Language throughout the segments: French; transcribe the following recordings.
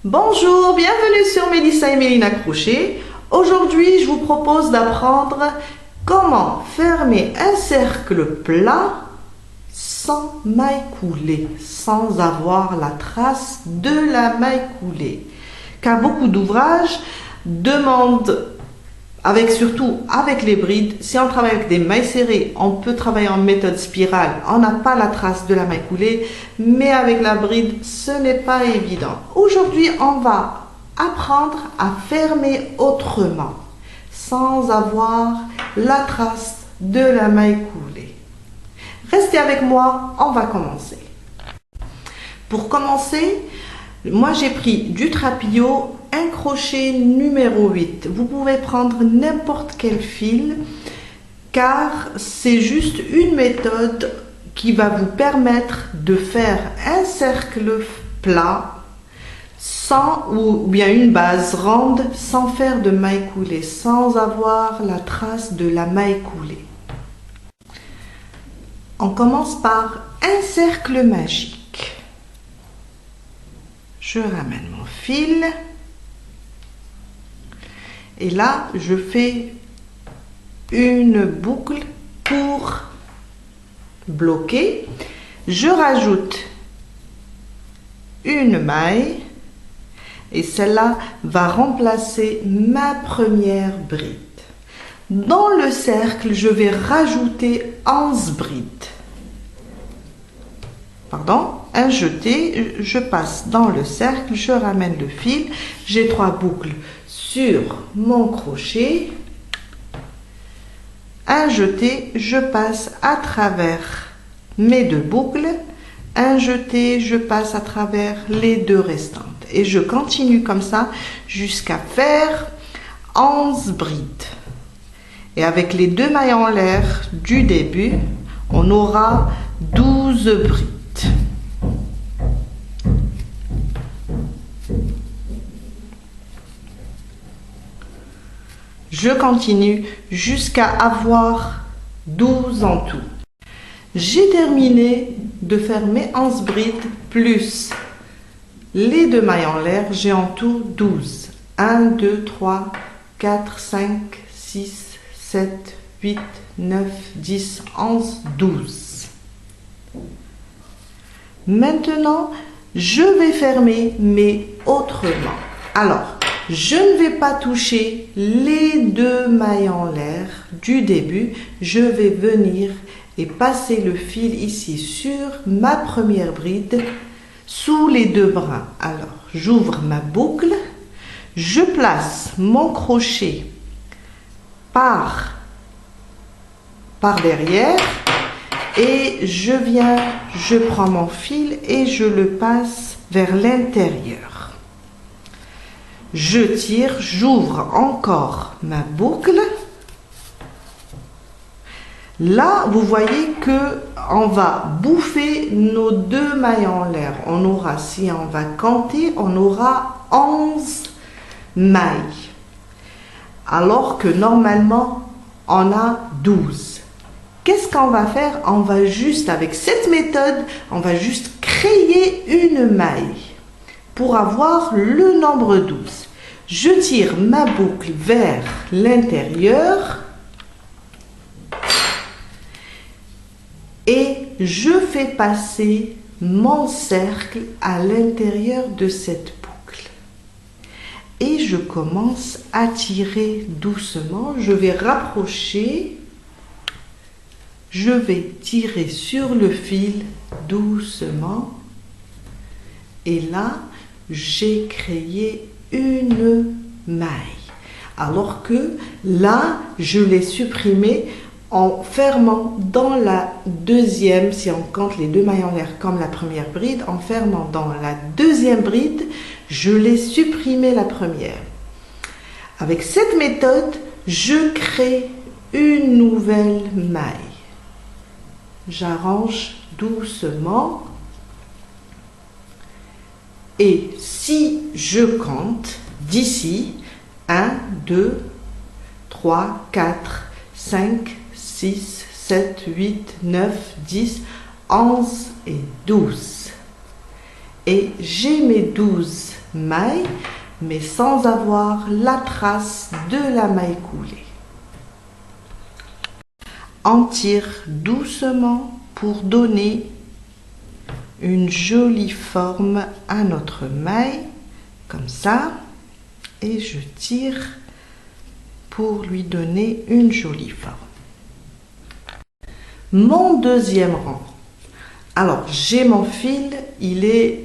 Bonjour, bienvenue sur Mélissa et Mélina Crochet. Aujourd'hui, je vous propose d'apprendre comment fermer un cercle plat sans maille coulée, sans avoir la trace de la maille coulée. Car beaucoup d'ouvrages demandent, surtout avec les brides, si on travaille avec des mailles serrées, on peut travailler en méthode spirale, on n'a pas la trace de la maille coulée, mais avec la bride, ce n'est pas évident. Aujourd'hui, on va apprendre à fermer autrement, sans avoir la trace de la maille coulée. Restez avec moi, on va commencer. Pour commencer, moi j'ai pris du trapillo, un crochet numéro 8. Vous pouvez prendre n'importe quel fil car c'est juste une méthode qui va vous permettre de faire un cercle plat ou bien une base ronde sans faire de maille coulée, sans avoir la trace de la maille coulée. On commence par un cercle magique. Je ramène mon fil. Et là, je fais une boucle pour bloquer. Je rajoute une maille et celle-là va remplacer ma première bride. Dans le cercle, je vais rajouter 11 brides. Un jeté, je passe dans le cercle, je ramène le fil, j'ai 3 boucles sur mon crochet. Un jeté, je passe à travers mes 2 boucles. Un jeté, je passe à travers les 2 restantes. Et je continue comme ça jusqu'à faire 11 brides. Et avec les 2 mailles en l'air du début, on aura 12 brides. Je continue jusqu'à avoir 12 en tout. J'ai terminé de faire mes 11 brides plus les 2 mailles en l'air. J'ai en tout 12. 1, 2, 3, 4, 5, 6, 7, 8, 9, 10, 11, 12. Maintenant, je vais fermer mais autrement. Alors, je ne vais pas toucher les 2 mailles en l'air du début. Je vais venir et passer le fil ici sur ma première bride sous les 2 brins. Alors, j'ouvre ma boucle, je place mon crochet par derrière et je prends mon fil et je le passe vers l'intérieur. Je tire, j'ouvre encore ma boucle. Là, vous voyez que on va bouffer nos 2 mailles en l'air. On aura, si on va compter, on aura 11 mailles. Alors que normalement, on a 12. Qu'est-ce qu'on va faire? On va juste, avec cette méthode, on va juste créer une maille pour avoir le nombre 12. Je tire ma boucle vers l'intérieur et je fais passer mon cercle à l'intérieur de cette boucle. Et je commence à tirer doucement. Je vais rapprocher. Je vais tirer sur le fil doucement. Et là, j'ai créé une maille. Alors que là, je l'ai supprimé en fermant dans la deuxième, si on compte les 2 mailles en l'air comme la première bride, en fermant dans la deuxième bride, je l'ai supprimé la première. Avec cette méthode, je crée une nouvelle maille. J'arrange doucement. Et si je compte d'ici 1, 2, 3, 4, 5, 6, 7, 8, 9, 10, 11 et 12. et j'ai mes 12 mailles, mais sans avoir la trace de la maille coulée. On tire doucement pour donner une jolie forme à notre maille, comme ça, et je tire pour lui donner une jolie forme. Mon deuxième rang. Alors, j'ai mon fil, il est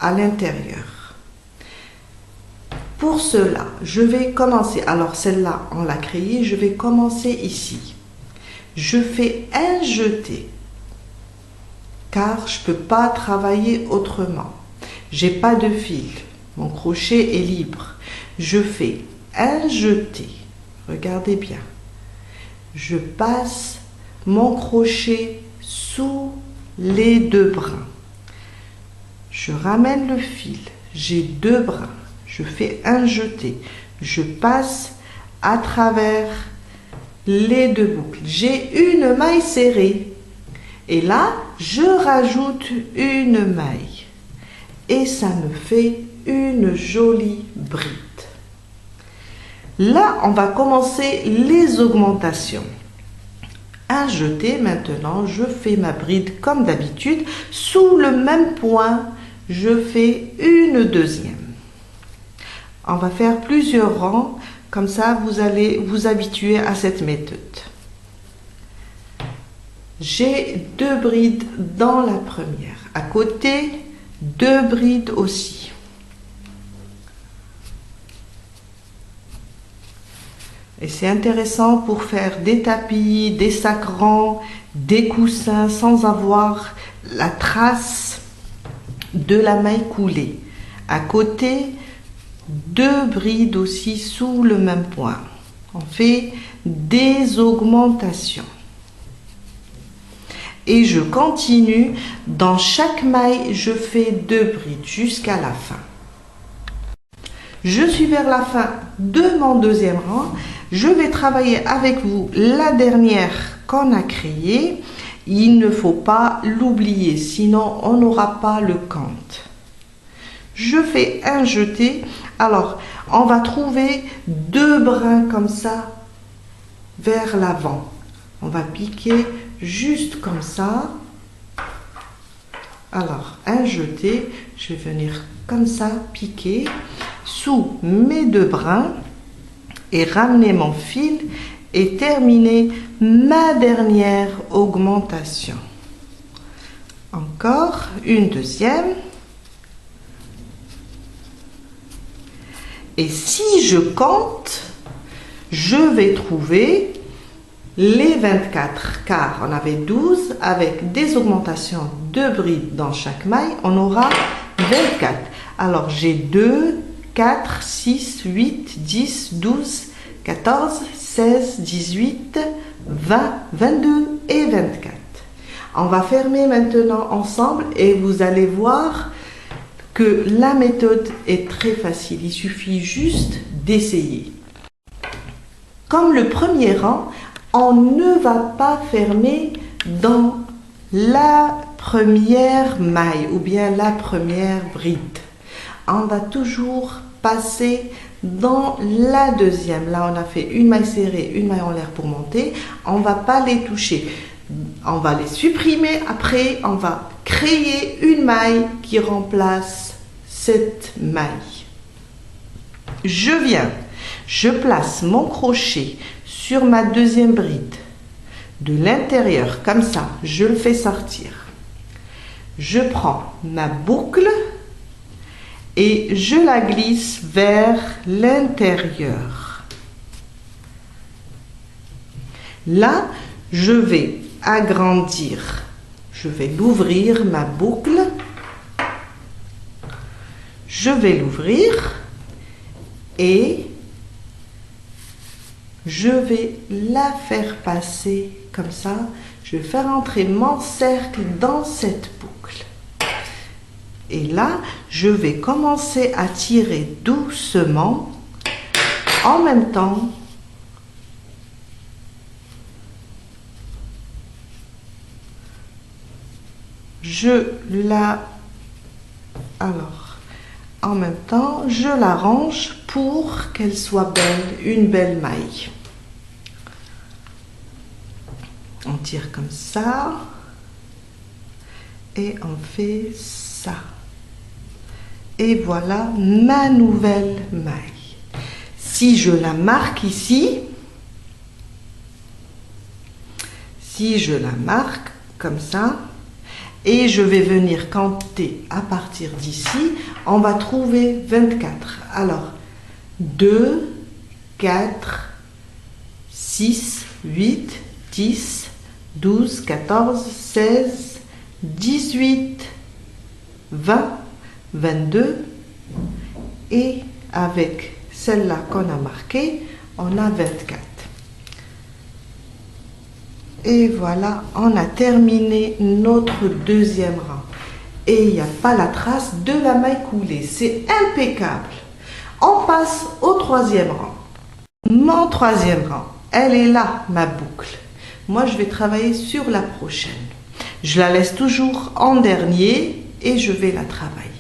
à l'intérieur. Pour cela, je vais commencer. Alors, celle-là, on l'a créée, je vais commencer ici. Je fais un jeté, car je ne peux pas travailler autrement. J'ai pas de fil, mon crochet est libre. Je fais un jeté, regardez bien. Je passe mon crochet sous les 2 brins. Je ramène le fil, j'ai 2 brins, je fais un jeté, je passe à travers les 2 boucles. J'ai une maille serrée et là, je rajoute une maille et ça me fait une jolie bride. Là, on va commencer les augmentations. Un jeté, maintenant, je fais ma bride comme d'habitude. Sous le même point, je fais une deuxième. On va faire plusieurs rangs, comme ça vous allez vous habituer à cette méthode. J'ai 2 brides dans la première. À côté, 2 brides aussi. Et c'est intéressant pour faire des tapis, des sacs rangs, des coussins sans avoir la trace de la maille coulée. À côté, 2 brides aussi sous le même point. On fait des augmentations. Et je continue. Dans chaque maille, je fais 2 brides jusqu'à la fin. Je suis vers la fin de mon deuxième rang. Je vais travailler avec vous la dernière qu'on a créée. Il ne faut pas l'oublier, sinon on n'aura pas le compte. Je fais un jeté. Alors, on va trouver 2 brins comme ça vers l'avant. On va piquer juste comme ça. Alors, un jeté, je vais venir comme ça piquer sous mes 2 brins et ramener mon fil et terminer ma dernière augmentation. Encore une deuxième. Et si je compte, je vais trouver les 24, car on avait 12 avec des augmentations de brides dans chaque maille, on aura 24. Alors j'ai 2, 4, 6, 8, 10, 12, 14, 16, 18, 20, 22 et 24. On va fermer maintenant ensemble et vous allez voir que la méthode est très facile. Il suffit juste d'essayer. Comme le premier rang, on ne va pas fermer dans la première maille ou bien la première bride. On va toujours passer dans la deuxième. Là, on a fait une maille serrée, une maille en l'air pour monter. On ne va pas les toucher. On va les supprimer. Après, on va créer une maille qui remplace cette maille. Je place mon crochet sur ma deuxième bride. De l'intérieur, comme ça, je le fais sortir. Je prends ma boucle et je la glisse vers l'intérieur. Là, je vais agrandir. Je vais l'ouvrir, ma boucle. Je vais l'ouvrir et je vais la faire passer comme ça. Je vais faire entrer mon cercle dans cette boucle. Et là, je vais commencer à tirer doucement. En même temps, je la Alors, en même temps, je l'arrange pour qu'elle soit belle, une belle maille. On tire comme ça et on fait ça. Et voilà ma nouvelle maille. Si je la marque ici, si je la marque comme ça, et je vais venir compter à partir d'ici, on va trouver 24. Alors, 2, 4, 6, 8, 10, 12, 14, 16, 18, 20, 22. Et avec celle-là qu'on a marquée, on a 24. Et voilà, on a terminé notre deuxième rang. Et il n'y a pas la trace de la maille coulée. C'est impeccable. On passe au troisième rang. Mon troisième rang, elle est là, ma boucle. Moi, je vais travailler sur la prochaine. Je la laisse toujours en dernier et je vais la travailler.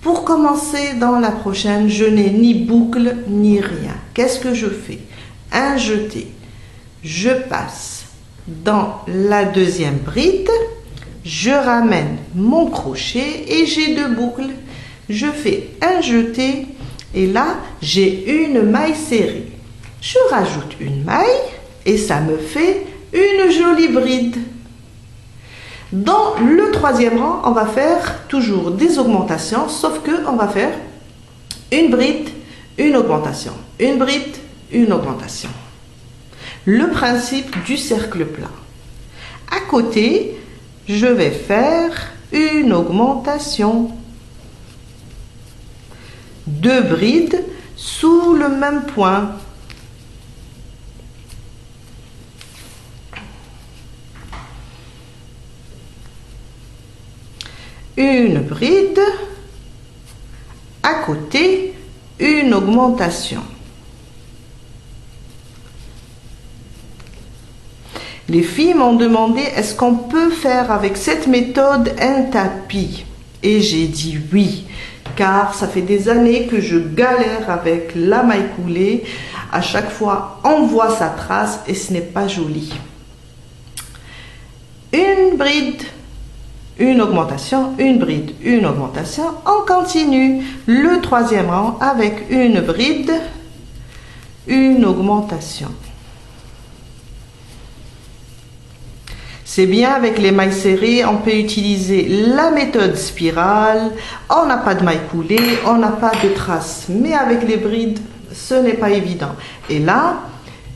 Pour commencer dans la prochaine, je n'ai ni boucle ni rien. Qu'est-ce que je fais? Un jeté. Je passe dans la deuxième bride, je ramène mon crochet et j'ai deux boucles. Je fais un jeté et là, j'ai une maille serrée. Je rajoute une maille et ça me fait une jolie bride. Dans le troisième rang, on va faire toujours des augmentations, sauf que on va faire une bride, une augmentation, une bride, une augmentation. Le principe du cercle plat. À côté, je vais faire une augmentation. Deux brides sous le même point. Une bride, à côté, une augmentation. Les filles m'ont demandé est-ce qu'on peut faire avec cette méthode un tapis? Et j'ai dit oui, car ça fait des années que je galère avec la maille coulée. À chaque fois, on voit sa trace et ce n'est pas joli. Une bride, une augmentation, une bride, une augmentation. On continue le troisième rang avec une bride, une augmentation. C'est bien avec les mailles serrées, on peut utiliser la méthode spirale. On n'a pas de maille coulée, on n'a pas de traces. Mais avec les brides, ce n'est pas évident. Et là,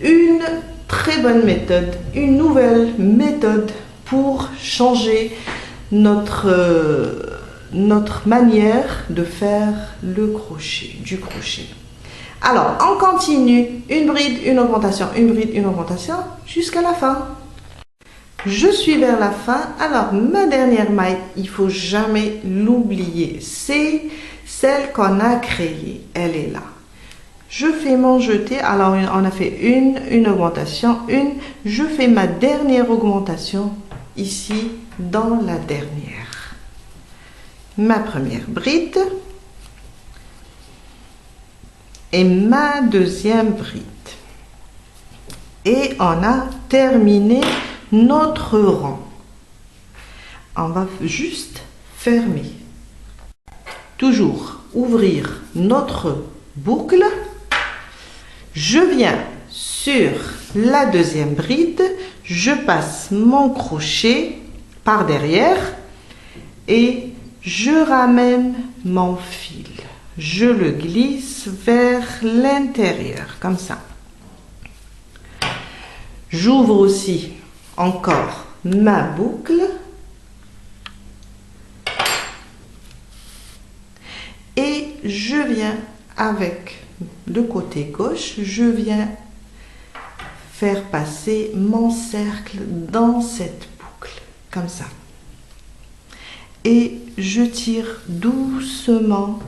une très bonne méthode, une nouvelle méthode pour changer notre manière de faire le crochet, du crochet. Alors, on continue, une bride, une augmentation, une bride, une augmentation, jusqu'à la fin. Je suis vers la fin. Alors, ma dernière maille, il faut jamais l'oublier. C'est celle qu'on a créée. Elle est là. Je fais mon jeté. Alors, on a fait une augmentation, une. Je fais ma dernière augmentation ici dans la dernière. Ma première bride et ma deuxième bride. Et on a terminé notre rang. On va juste fermer. Toujours ouvrir notre boucle. Je viens sur la deuxième bride. Je passe mon crochet par derrière et je ramène mon fil. Je le glisse vers l'intérieur, comme ça. J'ouvre aussi encore ma boucle et je viens avec le côté gauche, je viens faire passer mon cercle dans cette boucle, comme ça. Et je tire doucement,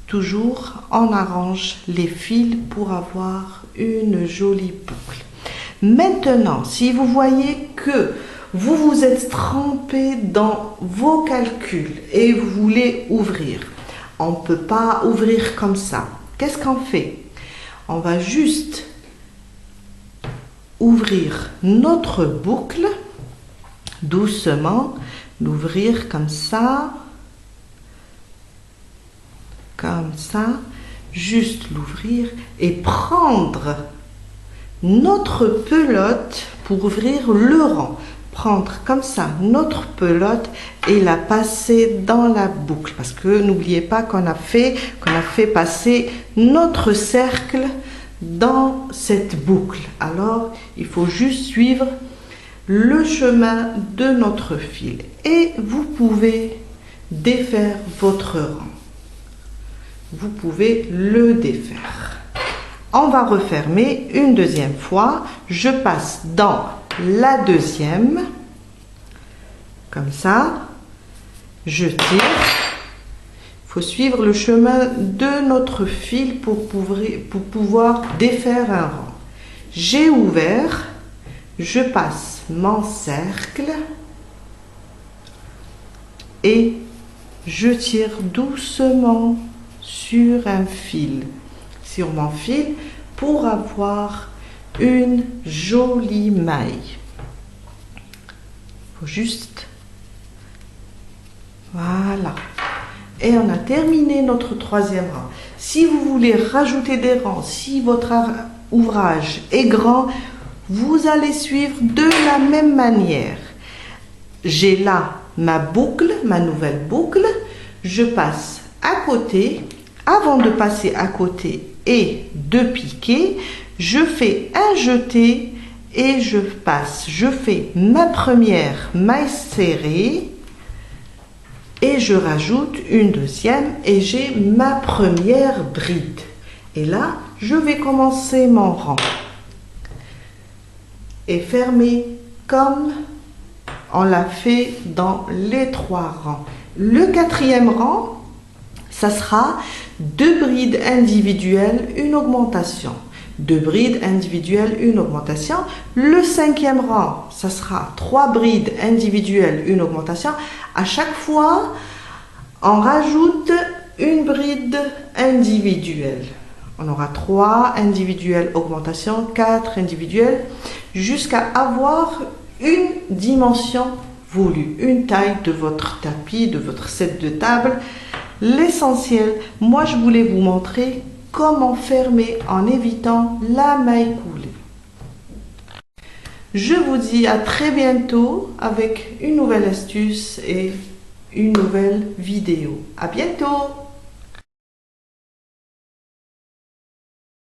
toujours on arrange les fils pour avoir une jolie boucle. Maintenant, si vous voyez que vous vous êtes trompé dans vos calculs et vous voulez ouvrir. On ne peut pas ouvrir comme ça. Qu'est-ce qu'on fait? On va juste ouvrir notre boucle doucement, l'ouvrir comme ça, juste l'ouvrir et prendre notre pelote pour ouvrir le rang. Prendre comme ça notre pelote et la passer dans la boucle, parce que n'oubliez pas qu'on a fait passer notre cercle dans cette boucle. Alors il faut juste suivre le chemin de notre fil et vous pouvez défaire votre rang. Vous pouvez le défaire. On va refermer une deuxième fois. Je passe dans la deuxième, comme ça, je tire. Il faut suivre le chemin de notre fil pour pouvoir défaire un rang. J'ai ouvert, je passe mon cercle et je tire doucement sur un fil, sur mon fil, pour avoir une jolie maille. Il faut juste, voilà, et on a terminé notre troisième rang. Si vous voulez rajouter des rangs, si votre ouvrage est grand, vous allez suivre de la même manière. J'ai là ma boucle, ma nouvelle boucle, je passe à côté. Avant de passer à côté et de piquer, je fais un jeté et je passe. Je fais ma première maille serrée et je rajoute une deuxième et j'ai ma première bride. Et là, je vais commencer mon rang et fermer comme on l'a fait dans les 3 rangs. Le 4e rang, ça sera 2 brides individuelles, une augmentation. 2 brides individuelles, une augmentation. Le 5e rang, ça sera 3 brides individuelles, une augmentation. À chaque fois, on rajoute une bride individuelle. On aura 3 individuelles augmentation, 4 individuelles, jusqu'à avoir une dimension voulue, une taille de votre tapis, de votre set de table. L'essentiel, moi je voulais vous montrer comment fermer en évitant la maille coulée. Je vous dis à très bientôt avec une nouvelle astuce et une nouvelle vidéo. À bientôt!